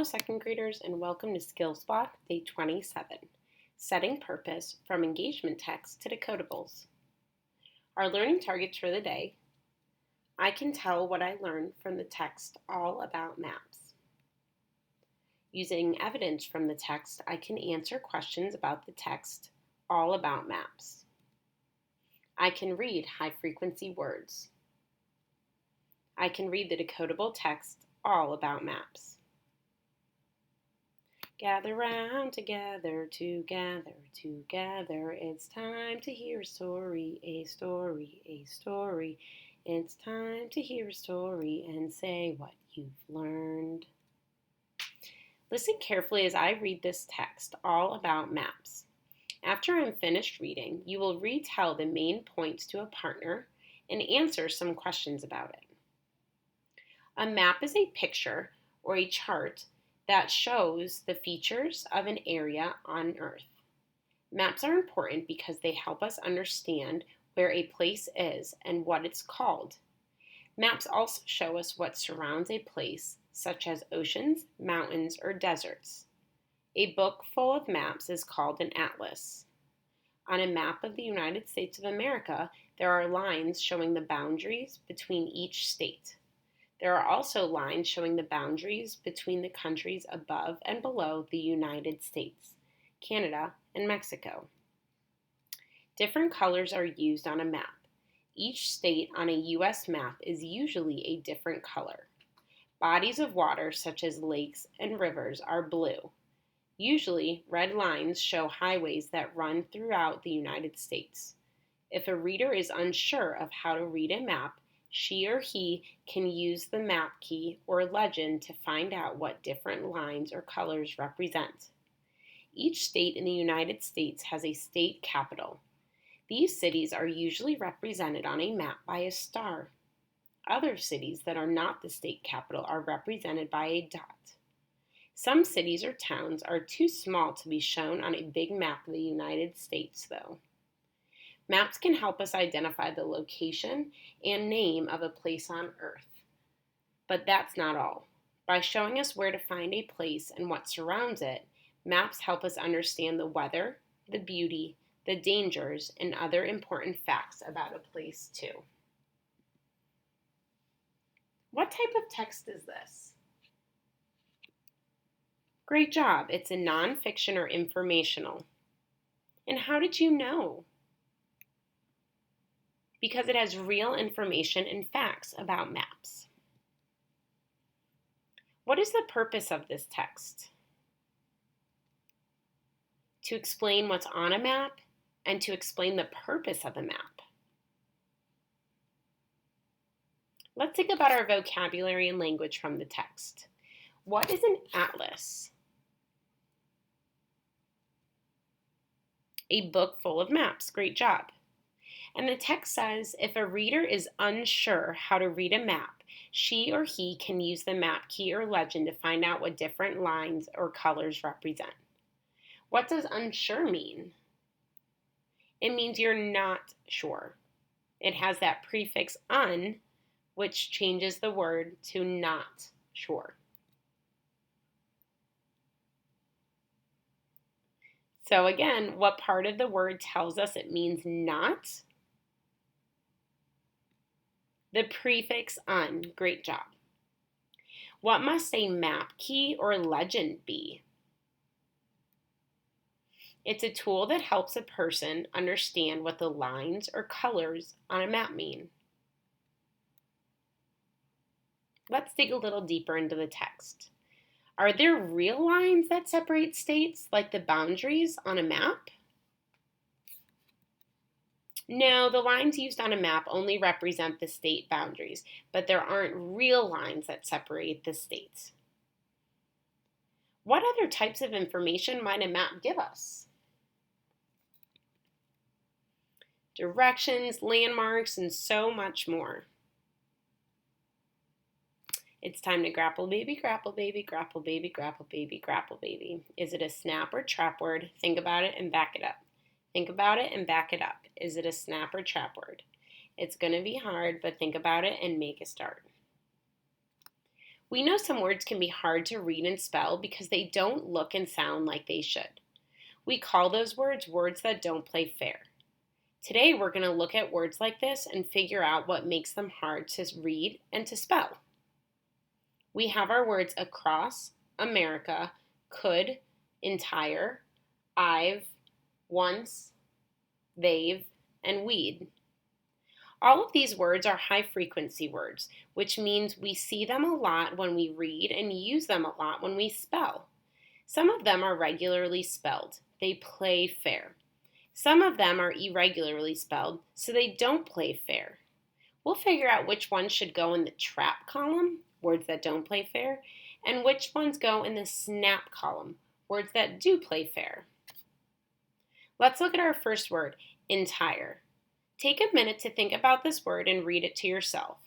Second graders, and welcome to Skills Block Day 27, Setting Purpose from Engagement Text to Decodables. Our learning targets for the day: I can tell what I learned from the text all about maps. Using evidence from the text, I can answer questions about the text all about maps. I can read high-frequency words. I can read the decodable text all about maps. Gather round together, together, together. It's time to hear a story, a story, a story. It's time to hear a story and say what you've learned. Listen carefully as I read this text all about maps. After I'm finished reading, you will retell the main points to a partner and answer some questions about it. A map is a picture or a chart that shows the features of an area on Earth. Maps are important because they help us understand where a place is and what it's called. Maps also show us what surrounds a place, such as oceans, mountains, or deserts. A book full of maps is called an atlas. On a map of the United States of America, there are lines showing the boundaries between each state. There are also lines showing the boundaries between the countries above and below the United States, Canada, and Mexico. Different colors are used on a map. Each state on a U.S. map is usually a different color. Bodies of water, such as lakes and rivers, are blue. Usually, red lines show highways that run throughout the United States. If a reader is unsure of how to read a map, she or he can use the map key or legend to find out what different lines or colors represent. Each state in the United States has a state capital. These cities are usually represented on a map by a star. Other cities that are not the state capital are represented by a dot. Some cities or towns are too small to be shown on a big map of the United States, though. Maps can help us identify the location and name of a place on Earth. But that's not all. By showing us where to find a place and what surrounds it, maps help us understand the weather, the beauty, the dangers, and other important facts about a place too. What type of text is this? Great job. It's a nonfiction or informational. And how did you know? Because it has real information and facts about maps. What is the purpose of this text? To explain what's on a map and to explain the purpose of a map. Let's think about our vocabulary and language from the text. What is an atlas? A book full of maps. Great job. And the text says, if a reader is unsure how to read a map, she or he can use the map key or legend to find out what different lines or colors represent. What does unsure mean? It means you're not sure. It has that prefix un, which changes the word to not sure. So again, what part of the word tells us it means not? The prefix un. Great job. What must a map key or legend be? It's a tool that helps a person understand what the lines or colors on a map mean. Let's dig a little deeper into the text. Are there real lines that separate states, like the boundaries on a map? No, the lines used on a map only represent the state boundaries, but there aren't real lines that separate the states. What other types of information might a map give us? Directions, landmarks, and so much more. It's time to grapple baby, grapple baby, grapple baby, grapple baby, grapple baby. Is it a snap or trap word? Think about it and back it up. Think about it and back it up. Is it a snap or trap word? It's going to be hard, but think about it and make a start. We know some words can be hard to read and spell because they don't look and sound like they should. We call those words words that don't play fair. Today we're going to look at words like this and figure out what makes them hard to read and to spell. We have our words across, America, could, entire, I've, once, they've, and we'd. All of these words are high frequency words, which means we see them a lot when we read and use them a lot when we spell. Some of them are regularly spelled. They play fair. Some of them are irregularly spelled, so they don't play fair. We'll figure out which ones should go in the trap column, words that don't play fair, and which ones go in the snap column, words that do play fair. Let's look at our first word, entire. Take a minute to think about this word and read it to yourself.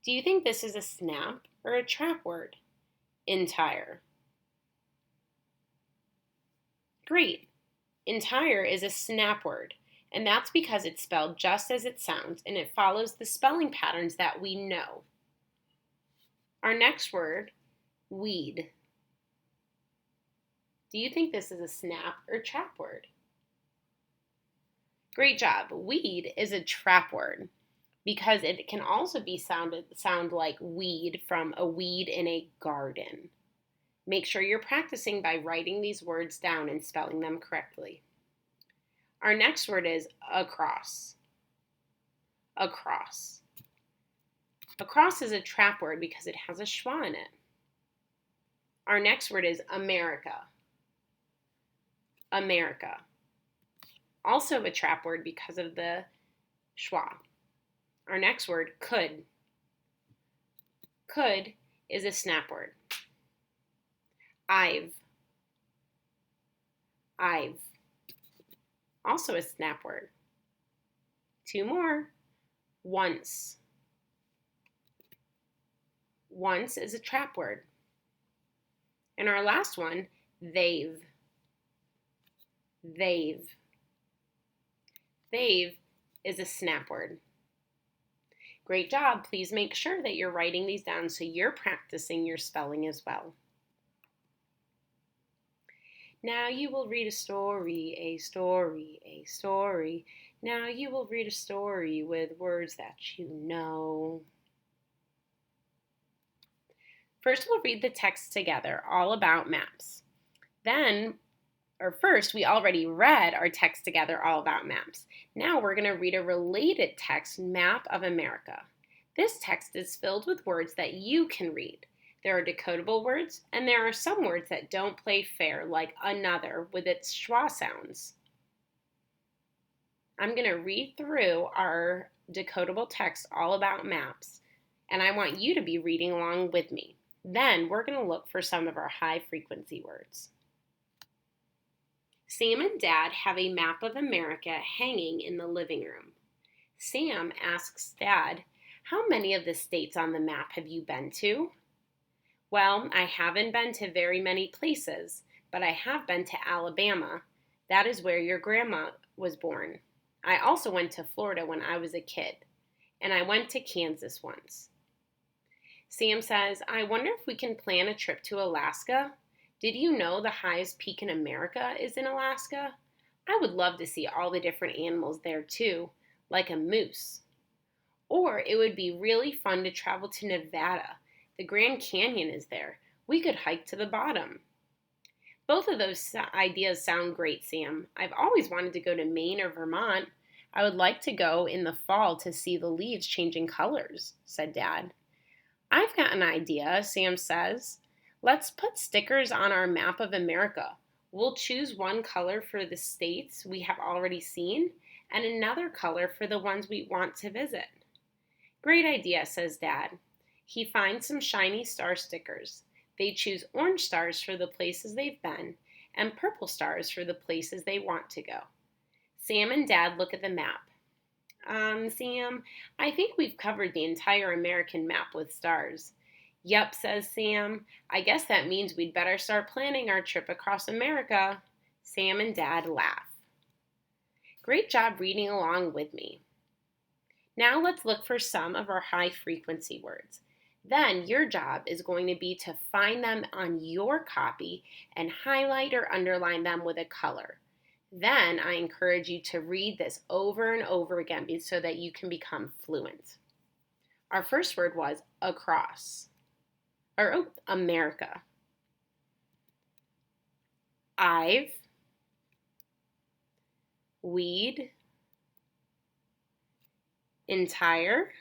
Do you think this is a snap or a trap word? Entire. Great. Entire is a snap word, and that's because it's spelled just as it sounds and it follows the spelling patterns that we know. Our next word, weed. Do you think this is a snap or trap word? Great job. Weed is a trap word because it can also be sound like weed from a weed in a garden. Make sure you're practicing by writing these words down and spelling them correctly. Our next word is across. Across. Across is a trap word because it has a schwa in it. Our next word is America. America. Also a trap word because of the schwa. Our next word, could. Could is a snap word. I've. I've. Also a snap word. Two more. Once. Once is a trap word. And our last one, they've. They've. They've is a snap word. Great job. Please make sure that you're writing these down so you're practicing your spelling as well. Now you will read a story, a story, a story. Now you will read a story with words that you know. First, we'll read the text together, all about maps. First, we already read our text together, all about maps. Now we're going to read a related text, Map of America. This text is filled with words that you can read. There are decodable words, and there are some words that don't play fair, like another with its schwa sounds. I'm going to read through our decodable text all about maps, and I want you to be reading along with me. Then we're going to look for some of our high frequency words. Sam and Dad have a map of America hanging in the living room. Sam asks Dad, "How many of the states on the map have you been to?" "Well, I haven't been to very many places, but I have been to Alabama. That is where your grandma was born. I also went to Florida when I was a kid, and I went to Kansas once." Sam says, "I wonder if we can plan a trip to Alaska. Did you know the highest peak in America is in Alaska? I would love to see all the different animals there too, like a moose. Or it would be really fun to travel to Nevada. The Grand Canyon is there. We could hike to the bottom." "Both of those ideas sound great, Sam. I've always wanted to go to Maine or Vermont. I would like to go in the fall to see the leaves changing colors," said Dad. "I've got an idea," Sam says. "Let's put stickers on our map of America. We'll choose one color for the states we have already seen and another color for the ones we want to visit." "Great idea," says Dad. He finds some shiny star stickers. They choose orange stars for the places they've been and purple stars for the places they want to go. Sam and Dad look at the map. Sam, I think we've covered the entire American map with stars." "Yep," says Sam. "I guess that means we'd better start planning our trip across America." Sam and Dad laugh. Great job reading along with me. Now let's look for some of our high frequency words. Then your job is going to be to find them on your copy and highlight or underline them with a color. Then I encourage you to read this over and over again so that you can become fluent. Our first word was across, or America. I've, weed, entire,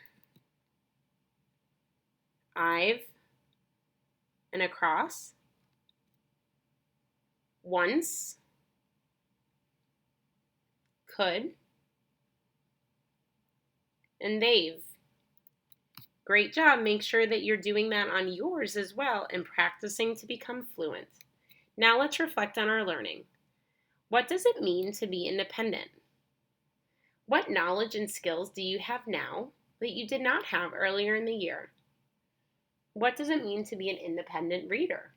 I've, and across, once, could, and they've. Great job. Make sure that you're doing that on yours as well and practicing to become fluent. Now let's reflect on our learning. What does it mean to be independent? What knowledge and skills do you have now that you did not have earlier in the year? What does it mean to be an independent reader?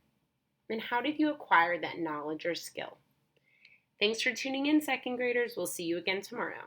And how did you acquire that knowledge or skill? Thanks for tuning in, second graders. We'll see you again tomorrow.